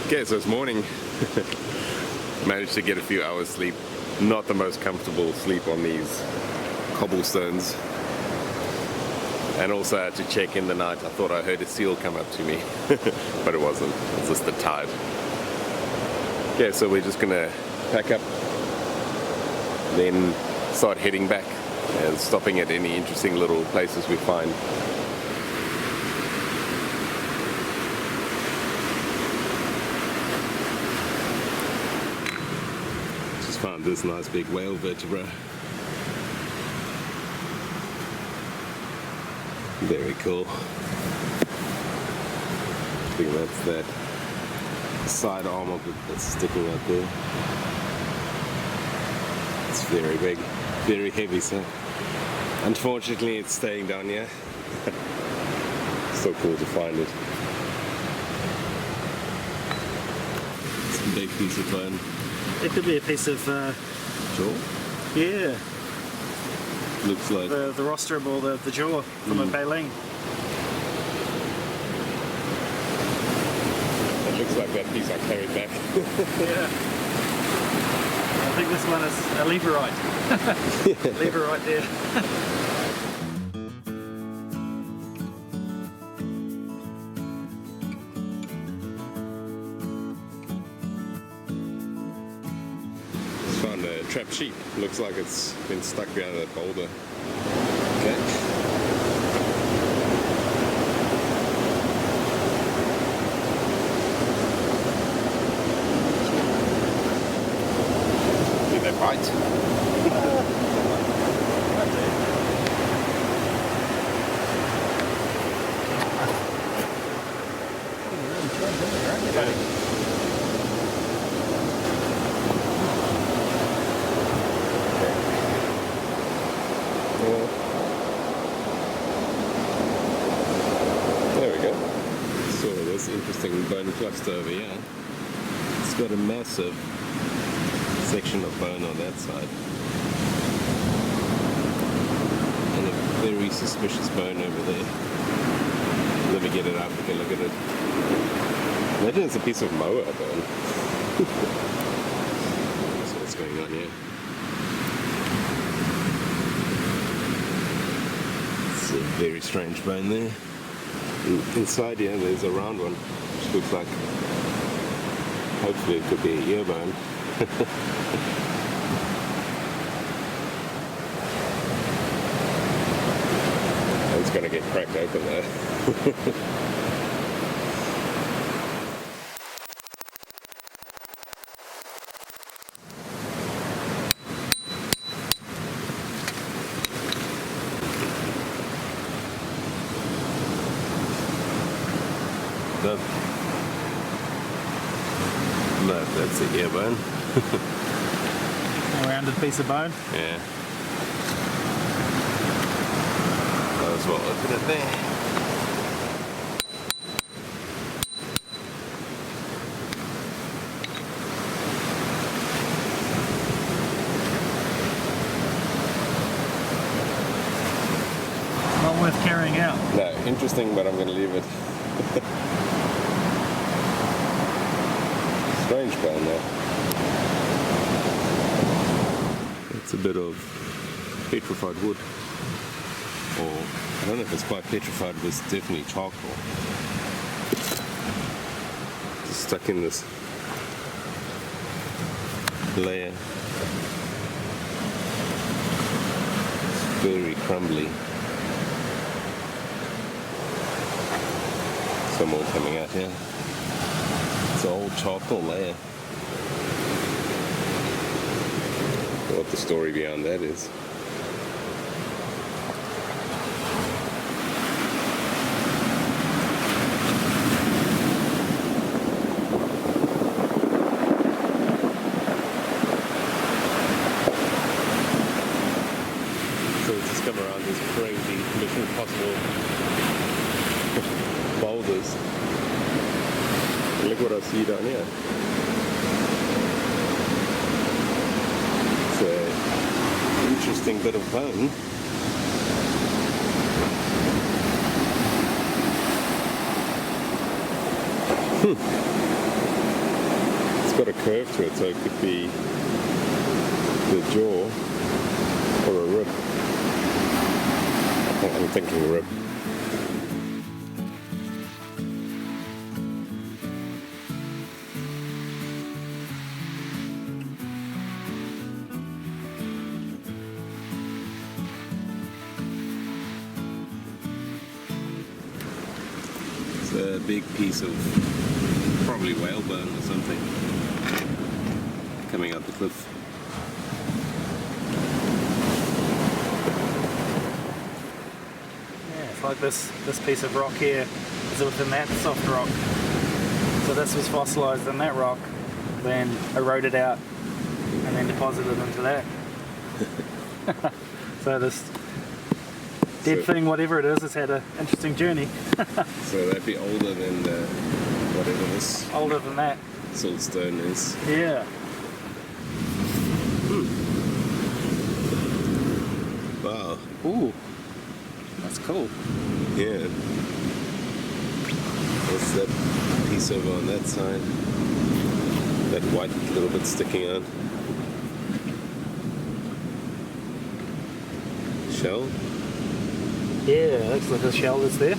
Okay, so it's morning. Managed to get a few hours sleep. Not the most comfortable sleep on these cobblestones. And also I had to check in the night. I thought I heard a seal come up to me, but it wasn't. It was just the tide. Okay, so we're just gonna pack up, then start heading back and stopping at any interesting little places we find. Just found this nice big whale vertebra. Very cool. I think that's that side arm of it that's sticking out there. It's very big, very heavy, so unfortunately it's staying down here. So cool to find it. It's a big piece of bone. It could be a piece of jaw? Yeah. Looks like the rostrum or the jaw from a baleen. It looks like that piece I carried back. Yeah. I think this one is a leverite. Leverite there. Found a trapped sheep. Looks like it's been stuck behind that boulder. Okay. Did they bite? There we go. So this interesting bone cluster over here. It's got a massive section of bone on that side. And a very suspicious bone over there. Let me get it up, we can look at it. Imagine it's a piece of moa bone. That's what's going on here. It's a very strange bone there. Inside here there's a round one, which looks like, hopefully it could be a ear bone. It's going to get cracked open though. No, that's the ear bone. A rounded piece of bone. Yeah. Might as well open it there. Not worth carrying out. No, interesting, but I'm going to leave it. Strange bone there. It's a bit of petrified wood. Or, I don't know if it's quite petrified, but it's definitely charcoal. Just stuck in this layer. It's very crumbly. Some more coming out here. It's an old charcoal layer. What the story behind that is. So it's just come around this crazy Mission Impossible boulders. And look what I see down here. It's an interesting bit of bone. got a curve to it, so it could be the jaw or a rib. I'm thinking rib. It's a big piece of probably whalebone or something coming out the cliff. Yeah, it's like this piece of rock here is within that soft rock. So this was fossilised in that rock, then eroded out, and then deposited into that. So this dead thing, whatever it is, has had an interesting journey. So that'd be older than whatever this Older than that. siltstone is. Yeah. Wow. Ooh. That's cool. Yeah. What's that piece over on that side? That white little bit sticking out. Shell? Yeah, looks like a shell that's there.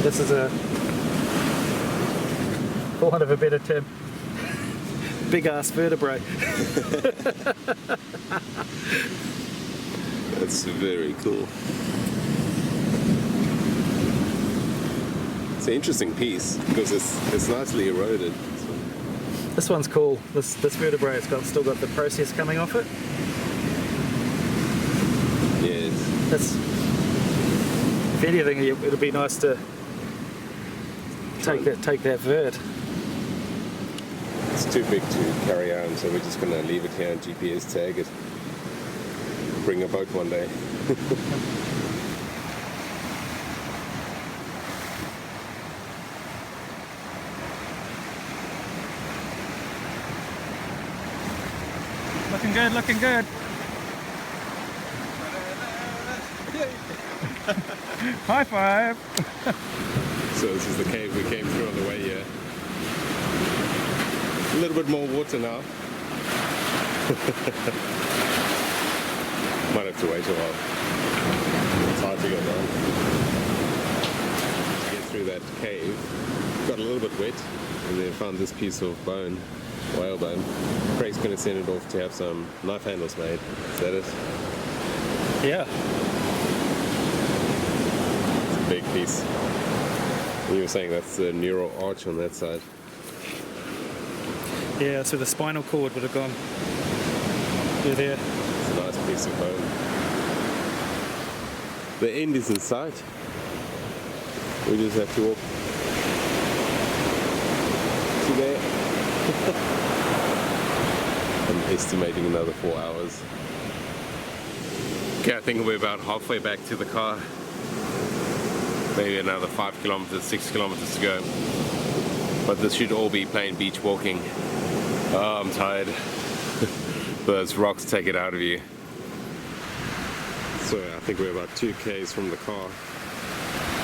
This is a, for want of a better term, big ass vertebrae. That's very cool. It's an interesting piece because it's nicely eroded. This one's cool. This vertebrae has still got the process coming off it. Yes. That's, if anything, it'll be nice to take that vert. It's too big to carry on, so we're just going to leave it here and GPS tag it. Bring a boat one day. Looking good, looking good. High five. So this is the cave we came through on the way here. A little bit more water now. Might have to wait a while. It's hard to go down. To get through that cave, got a little bit wet, and then found this piece of bone, whalebone. Craig's going to send it off to have some knife handles made. Is that it? Yeah. It's a big piece. And you were saying that's the neural arch on that side. Yeah, so the spinal cord would have gone through there. It's a nice piece of bone. The end is in sight. We just have to walk to there. I'm estimating another 4 hours. Okay, I think we're about halfway back to the car. Maybe another 5 kilometers, 6 kilometers to go. But this should all be plain beach walking. Oh, I'm tired. Those rocks take it out of you. So I think we're about 2 k's from the car.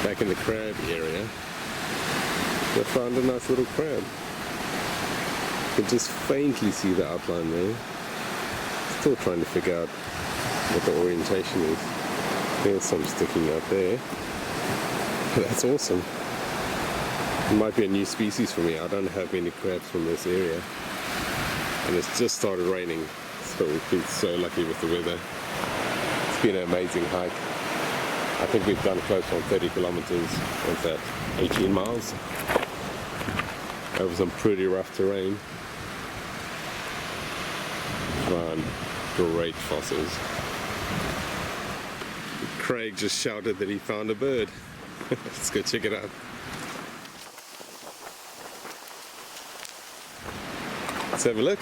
Back in the crab area. We found a nice little crab. You can just faintly see the outline there. Still trying to figure out what the orientation is. There's some sticking out there. That's awesome. It might be a new species for me. I don't have many crabs from this area. And it's just started raining. So we've been so lucky with the weather. It's been an amazing hike. I think we've done close on 30 kilometers. What's that? 18 miles? Over some pretty rough terrain. Found great fossils. Craig just shouted that he found a bird. Let's go check it out. Let's have a look.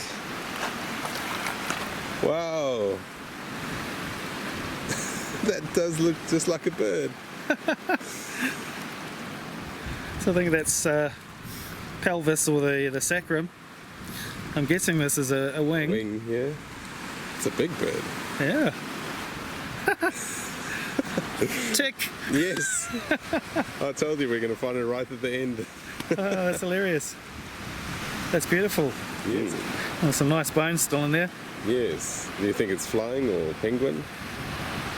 Wow. That does look just like a bird. So I think that's pelvis or the sacrum. I'm guessing this is a wing. Wing, yeah. It's a big bird. Yeah. Tick. Yes. I told you we're going to find it right at the end. Oh, that's hilarious. That's beautiful. Yes. There's some nice bones still in there. Yes. Do you think it's flying or penguin?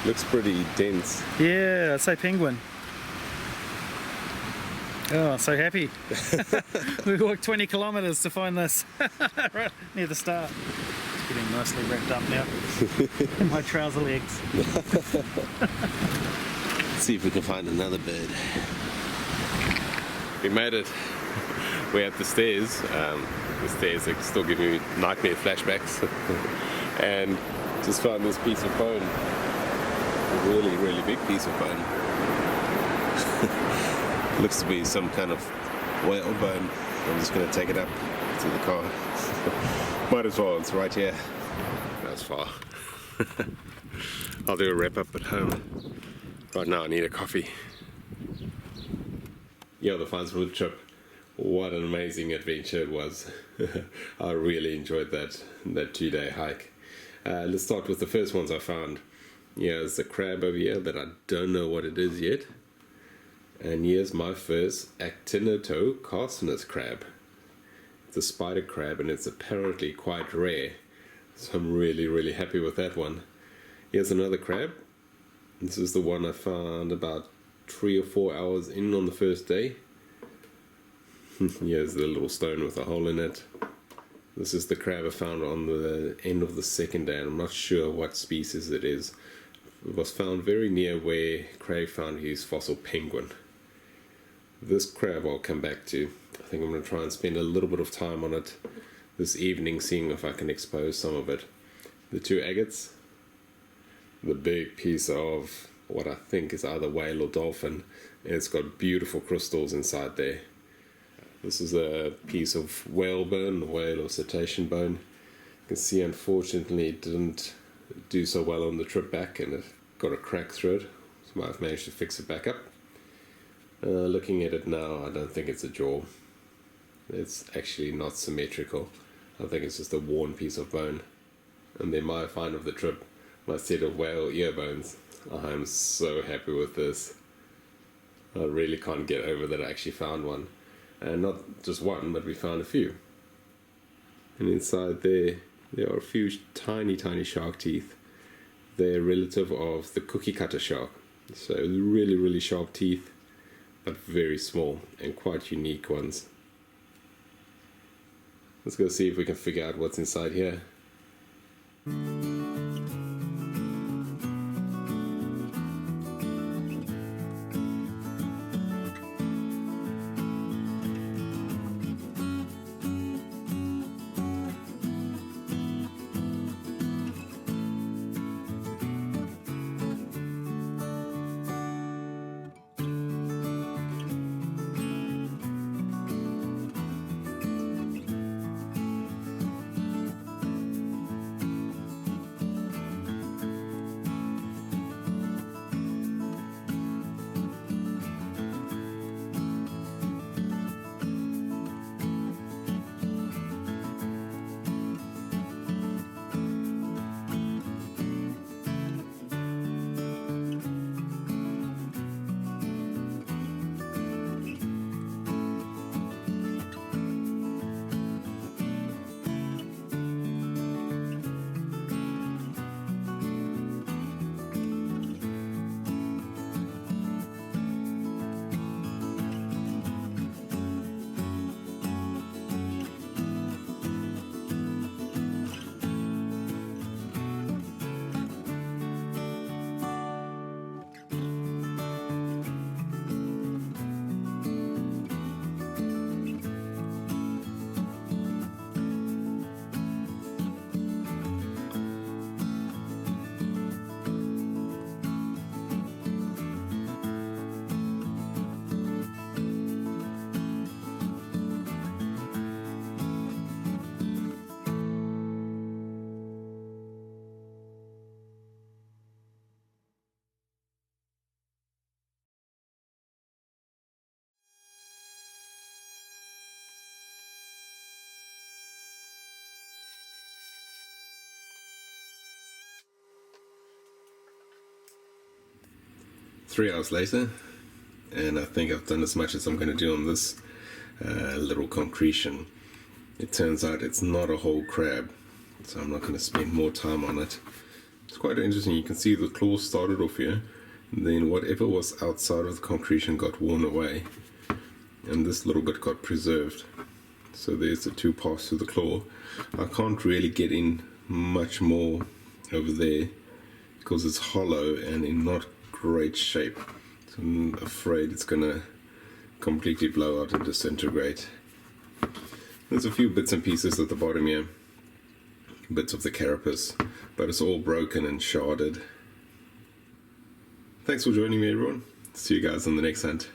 Looks pretty dense. Yeah, I'd say penguin. Oh, so happy. We walked 20 kilometres to find this right near the start. It's getting nicely wrapped up now in my trouser legs. Let's see if we can find another bird. We made it. We're at the stairs. The stairs are still giving me nightmare flashbacks. And just found this piece of bone. A really, really big piece of bone. Looks to be some kind of whale bone. I'm just going to take it up to the car. Might as well, it's right here. That's far. I'll do a wrap up at home. Right now I need a coffee. Yeah, the Farnsworth trip. What an amazing adventure it was. I really enjoyed that 2-day hike. Let's start with the first ones I found. Yeah, there's a crab over here, but I don't know what it is yet. And here's my first ACTINITOCARCINUS crab. It's a spider crab and it's apparently quite rare. So I'm really, really happy with that one. Here's another crab. This is the one I found about 3 or 4 hours in on the first day. Here's the little stone with a hole in it. This is the crab I found on the end of the second day, and I'm not sure what species it is. It was found very near where Craig found his fossil penguin. This crab I'll come back to. I think I'm going to try and spend a little bit of time on it this evening, seeing if I can expose some of it. The 2 agates, the big piece of what I think is either whale or dolphin, and it's got beautiful crystals inside there. This is a piece of whale bone, whale or cetacean bone. You can see unfortunately it didn't do so well on the trip back and it got a crack through it, so I've managed to fix it back up. Looking at it now, I don't think it's a jaw. It's actually not symmetrical. I think it's just a worn piece of bone. And then my find of the trip, my set of whale ear bones. I am so happy with this. I really can't get over that I actually found one. And not just one, but we found a few. And inside there are a few tiny, tiny shark teeth. They're relative of the cookie cutter shark. So really, really sharp teeth, but very small and quite unique ones. Let's go see if we can figure out what's inside here. Three hours later, and I think I've done as much as I'm going to do on this little concretion. it turns out it's not a whole crab, so I'm not going to spend more time on it. It's quite interesting. You can see the claws started off here, and then whatever was outside of the concretion got worn away, and this little bit got preserved. So there's the two parts to the claw. I can't really get in much more over there because it's hollow and in not great shape. So I'm afraid it's gonna completely blow out and disintegrate. There's a few bits and pieces at the bottom here, bits of the carapace, but it's all broken and sharded. Thanks for joining me, everyone. See you guys on the next hunt.